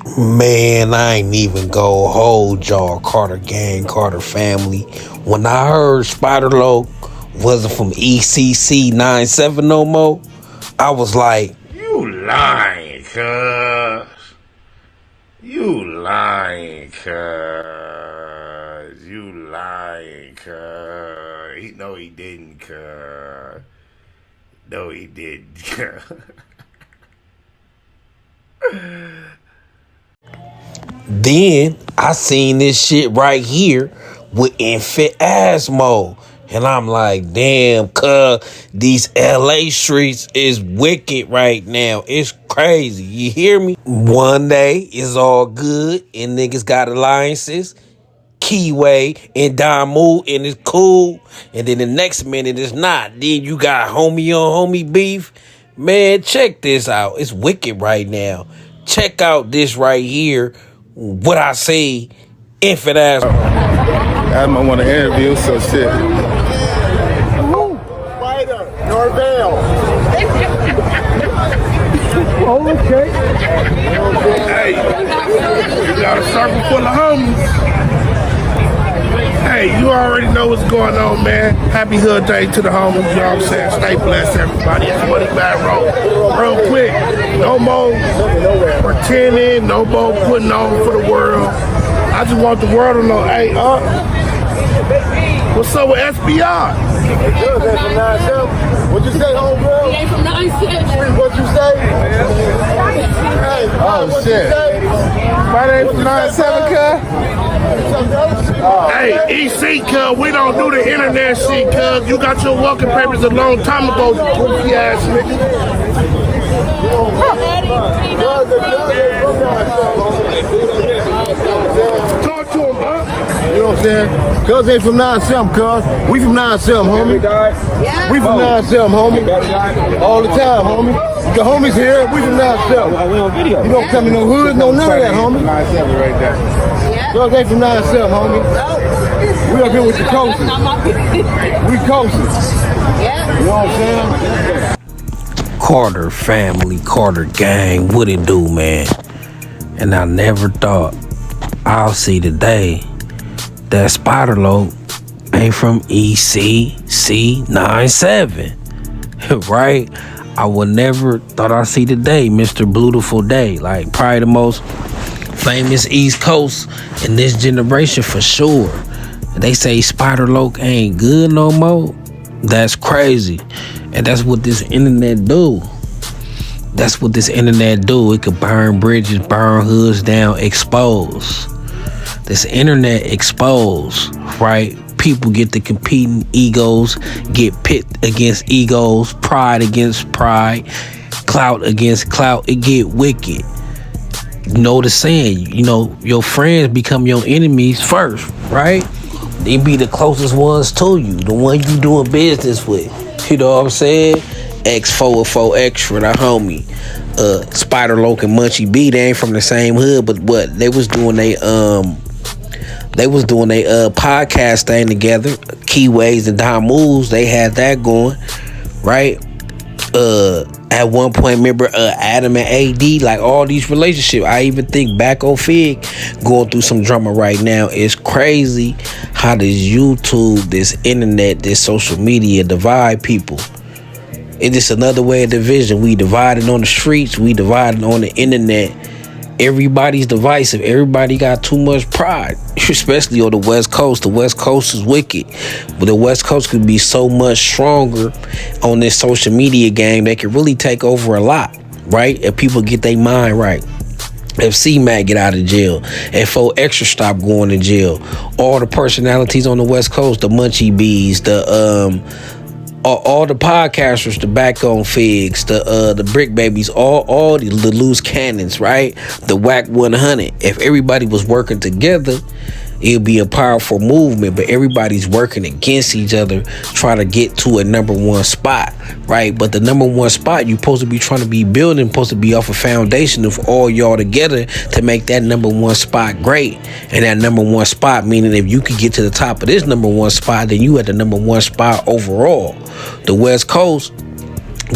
Man, I ain't even go hold y'all, Carter gang, Carter family. When I heard Spider Loc wasn't from ECC 97 no more, I was like, You lying, cuz. You lying, cuz. You lying, cuz. No, he didn't, cuz. No, he didn't, cuz. then I seen this shit right here with infant asthma. And I'm like, damn, cuz these LA streets is wicked right now. It's crazy. You hear me? One day it's all good and niggas got alliances. Keyway and Damu and it's cool. And then the next minute it's not. Then you got homie on homie beef. Man, check this out. It's wicked right now. Check out this right here. What I say, infant ass. I might want to interview, so shit. Spider, Norvell. Okay. Hey, you got a circle full of homies. Hey, you already know what's going on, man. Happy Hood Day to the homies, you know what I'm saying? Stay blessed, everybody. It's Money Bad Road. Real quick, no more pretending, no more putting on for the world. I just want the world to know, hey, what's up with SBR? What'd you say, homegirl? He ain't from 97. What'd you say? Hey, Oh, shit. My name from 97, cuz? Hey, EC, cuz, we don't do the internet shit, cuz. You got your walking papers a long time ago, you goofy ass nigga. Talk to him, huh? You know what I'm saying? Cuz ain't from 97, cuz. We from 97, homie. We from 97, homie. All the time, homie. The homies here, we from 97. We on video. You don't come in no hood, no none of that, homie. 97 right there. Cuz ain't from 97, homie. We up here with the coasters. We coasters. You know what I'm saying? Carter family, Carter gang, what it do, man? And I never thought I'll see the day that Spider Loc ain't from ECC 97, right? I would never thought I'd see the day, Mr. Beautiful Day, like probably the most famous East Coast in this generation for sure. They say Spider Loc ain't good no more. That's crazy. And that's what this internet do. That's what this internet do. It could burn bridges, burn hoods down, expose. This internet expose, right? People get to competing egos, get pit against egos, pride against pride, clout against clout. It get wicked. You know the saying, you know, your friends become your enemies first, right? They be the closest ones to you, the one you doing business with. You know what I'm saying? X404 Extra, the homie. Spider Loc and Munchie B, they ain't from the same hood, but what they was doing they podcast thing together. Keyways and Dom Moves, they had that going, right? At one point, remember Adam and AD, like all these relationships. I even think back on Fig going through some drama right now. It's crazy how this YouTube, this internet, this social media divide people. It's just another way of division. We divided on the streets. We divided on the internet. Everybody's divisive. Everybody got too much pride, especially on the West Coast. The West Coast is wicked, but the West Coast could be so much stronger on this social media game. They could really take over a lot, right? If people get their mind right. If C-Mac get out of jail, if 4 Extra stop going to jail, all the personalities on the West Coast, the Munchie Bees, all the podcasters, the back on Figs, the Brick Babies, all the loose cannons, right? The Whack 100. If everybody was working together, it'd be a powerful movement, but everybody's working against each other, trying to get to a number one spot, right? But the number one spot you're supposed to be trying to be building, supposed to be off a foundation of all y'all together to make that number one spot great. And that number one spot, meaning if you could get to the top of this number one spot, then you at the number one spot overall. The West Coast,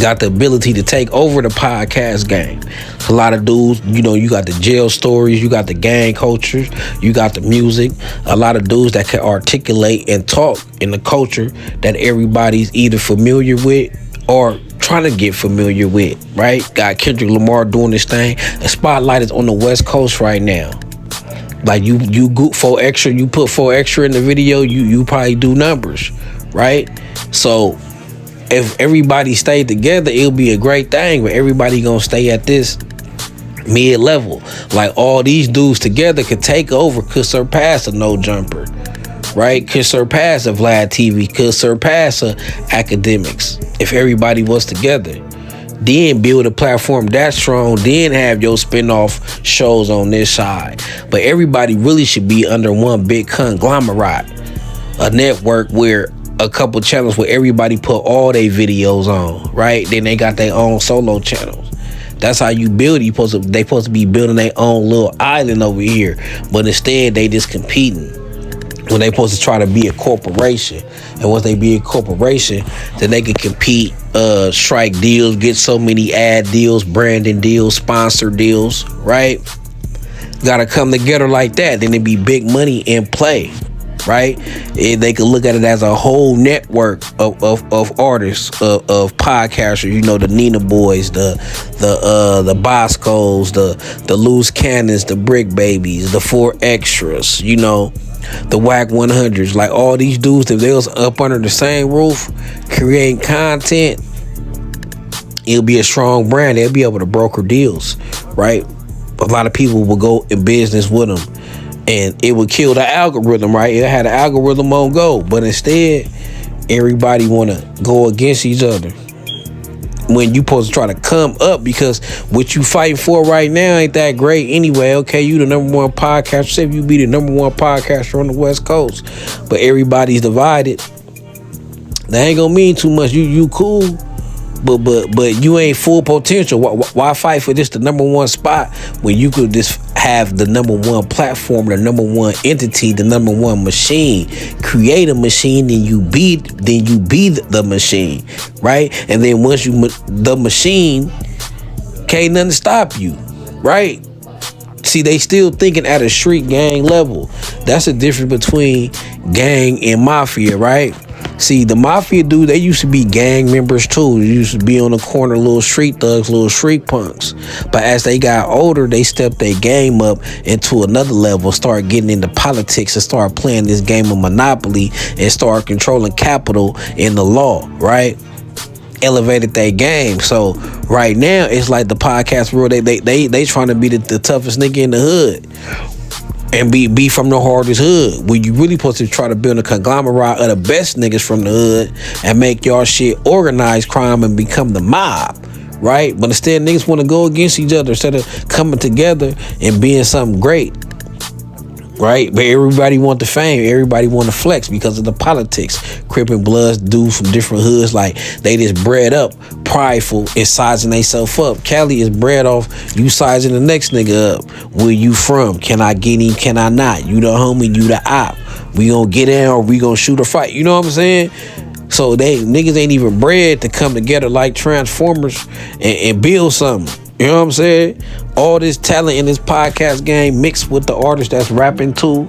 got the ability to take over the podcast game. A lot of dudes, you know, you got the jail stories, you got the gang culture, you got the music. A lot of dudes that can articulate and talk in the culture that everybody's either familiar with or trying to get familiar with, right? Got Kendrick Lamar doing this thing. The spotlight is on the West Coast right now. Like you go for extra, you put 4 extra in the video, you probably do numbers, right? So if everybody stayed together, it'll be a great thing, but everybody gonna stay at this mid-level. Like all these dudes together could take over, could surpass a NoJumper, right? Could surpass a Vladtv, could surpass a Academics if everybody was together. Then build a platform that's strong, then have your spin-off shows on this side. But everybody really should be under one big conglomerate, a network where a couple channels where everybody put all their videos on, right? Then they got their own solo channels. That's how you build it. They supposed to be building their own little island over here, but instead they just competing when they supposed to try to be a corporation. And once they be a corporation, then they can compete, strike deals, get so many ad deals, branding deals, sponsor deals, right? Gotta come together like that. Then it be big money in play, right? They could look at it as a whole network of artists, of podcasters. You know, the Nina Boys, the Boscos, the Loose Cannons, the Brick Babies, the 4 Extras. You know, the Whack 100s. Like all these dudes, if they was up under the same roof creating content, it'll be a strong brand. They'll be able to broker deals, right? A lot of people will go in business with them. And it would kill the algorithm, right? It had an algorithm on go. But instead, everybody want to go against each other. When you supposed to try to come up, because what you fighting for right now ain't that great anyway. Okay, you the number 1 podcaster. Say if you be the number 1 podcaster on the West Coast, but everybody's divided, that ain't gonna mean too much. You cool, but you ain't full potential. Why fight for this the number 1 spot when you could just have the number 1 platform, the number 1 entity, the number 1 machine? Create a machine, then you be the machine, right? And then once the machine, can't nothing stop you, right? See, they still thinking at a street gang level. That's the difference between gang and mafia, right? See, the mafia dude, they used to be gang members too. They used to be on the corner, little street thugs, little street punks. But as they got older, they stepped their game up into another level, start getting into politics and start playing this game of Monopoly and start controlling capital and the law, right? Elevated their game. So right now, it's like the podcast world, they trying to be the toughest nigga in the hood. And be from the hardest hood, where you really supposed to try to build a conglomerate of the best niggas from the hood and make y'all shit organized crime and become the mob, right? But instead, niggas want to go against each other instead of coming together and being something great, right? But everybody want the fame, everybody want to flex because of the politics. Crip and Bloods, dudes from different hoods, like they just bred up prideful and sizing themselves up. Cali is bred off you sizing the next nigga up. Where you from? Can I get him? Can I not? You the homie, you the op. We gonna get in or we gonna shoot or fight. You know what I'm saying? So niggas ain't even bred to come together like Transformers and build something. You know what I'm saying? All this talent in this podcast game mixed with the artists that's rapping too,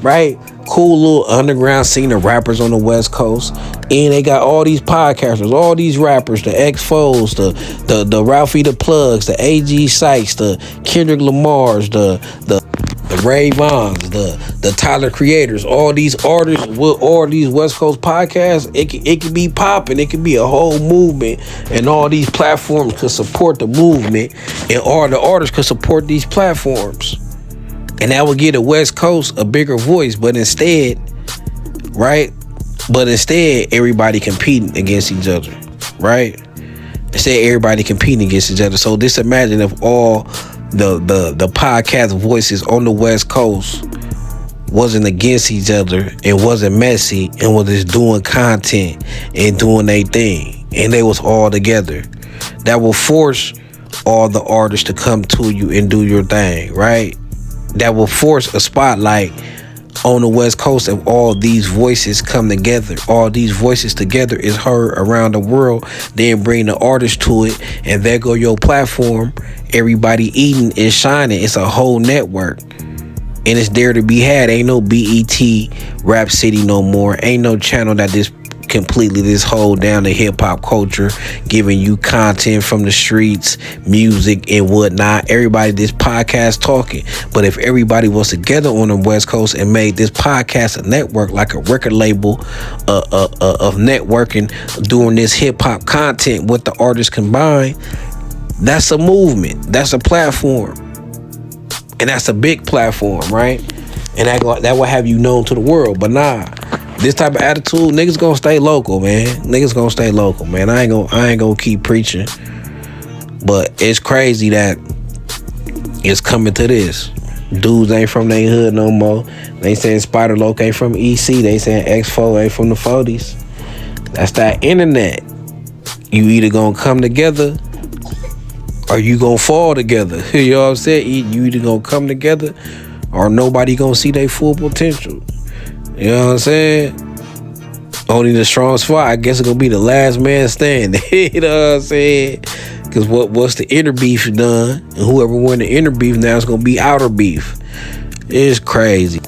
right? Cool little underground scene of rappers on the West Coast. And they got all these podcasters, all these rappers, the X-Foes, the Ralphie the Plugs, the A.G. Sykes, the Kendrick Lamars, the Ray Vons, the Tyler Creators, all these artists with all these West Coast podcasts. It could be popping. It could be a whole movement, and all these platforms could support the movement, and all the artists could support these platforms, and that would give the West Coast a bigger voice. But instead, right? But instead, everybody competing against each other, right? Instead, everybody competing against each other. So just imagine if all the podcast voices on the West Coast wasn't against each other and wasn't messy and was just doing content and doing their thing, and they was all together. That will force all the artists to come to you and do your thing, right? That will force a spotlight on the West Coast, if all these voices come together, all these voices together is heard around the world, then bring the artist to it, and there go your platform. Everybody eating is shining. It's a whole network, and it's there to be had. Ain't no BET Rap City no more. Ain't no channel that this hold down the hip-hop culture, giving you content from the streets, music and whatnot. Everybody this podcast talking, but if everybody was together on the West Coast and made this podcast a network, like a record label of networking, doing this hip-hop content with the artists combined, that's a movement, that's a platform, and that's a big platform, right? And that will have you known to the world. But nah, this type of attitude, niggas gonna stay local, man. Niggas gonna stay local, man. I ain't gonna keep preaching. But it's crazy that it's coming to this. Dudes ain't from their hood no more. They saying Spider Loc ain't from EC. They saying X4 ain't from the 40s. That's that internet. You either gonna come together or you gonna fall together. You know what I'm saying? You either gonna come together or nobody gonna see their full potential. You know what I'm saying? Only the strongest fight. I guess it's gonna be the last man standing. You know what I'm saying? Because what's the inner beef done, and whoever won the inner beef now is gonna be outer beef. It's crazy.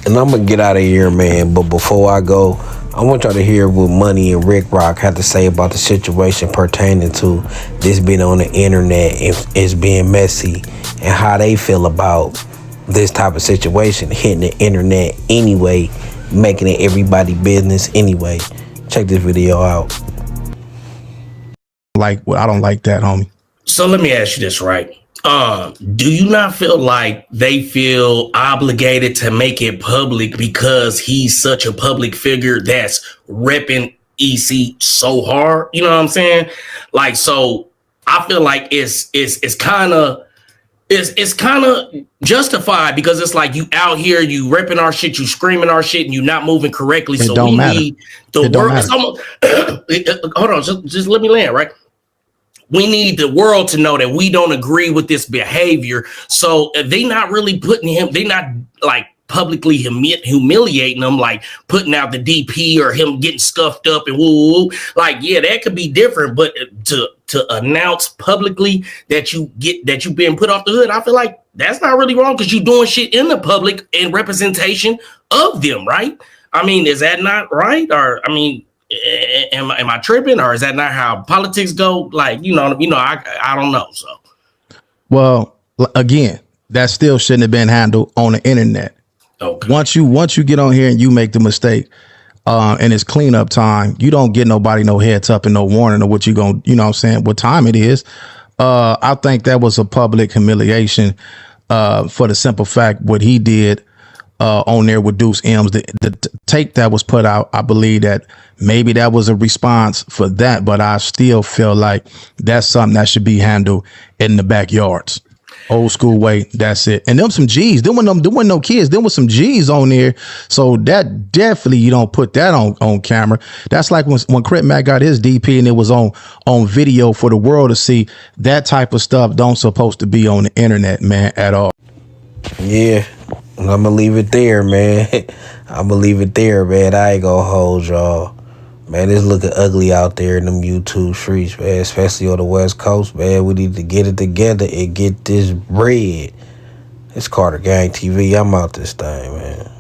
And I'm gonna get out of here, man. But before I go, I want y'all to hear what Money and Rick Rock had to say about the situation pertaining to this being on the internet and it's being messy, and how they feel about this type of situation hitting the internet anyway, making it everybody business anyway. Check this video out. I don't like that, homie. So let me ask you this, right? Do you not feel like they feel obligated to make it public because he's such a public figure that's repping EC so hard? You know what I'm saying? Like, so I feel like it's kind of justified, because it's like you out here, you repping our shit, you screaming our shit, and you not moving correctly. It so don't we matter. need the world. It's almost, hold on, just let me land, right? We need the world to know that we don't agree with this behavior. So they not really putting him, they not like publicly humiliating him, like putting out the DP or him getting scuffed up and woo. Like, yeah, that could be different, but to announce publicly that you've been put off the hood, I feel like that's not really wrong, because you're doing shit in the public in representation of them, right? I mean, is that not right? Or I mean, am I tripping, or is that not how politics go? Like, I don't know. So, well, again, that still shouldn't have been handled on the internet. Okay. Once you get on here and you make the mistake, and it's cleanup time, you don't get nobody no heads up and no warning of what you gonna, you know what I'm saying, what time it is. I think that was a public humiliation, for the simple fact what he did on there with Deuce M's, the tape that was put out. I believe that maybe that was a response for that, but I still feel like that's something that should be handled in the backyards. Old school way, that's it. And them some G's. There wasn't no kids. There was some G's on there. So that definitely, you don't put that on camera. That's like when Crit Mac got his DP and it was on video for the world to see. That type of stuff don't supposed to be on the internet, man, at all. Yeah, I'm gonna leave it there, man. I'm gonna leave it there, man. I ain't gonna hold y'all. Man, it's looking ugly out there in them YouTube streets, man, especially on the West Coast, man. We need to get it together and get this bread. It's Carter Gang TV. I'm out this thing, man.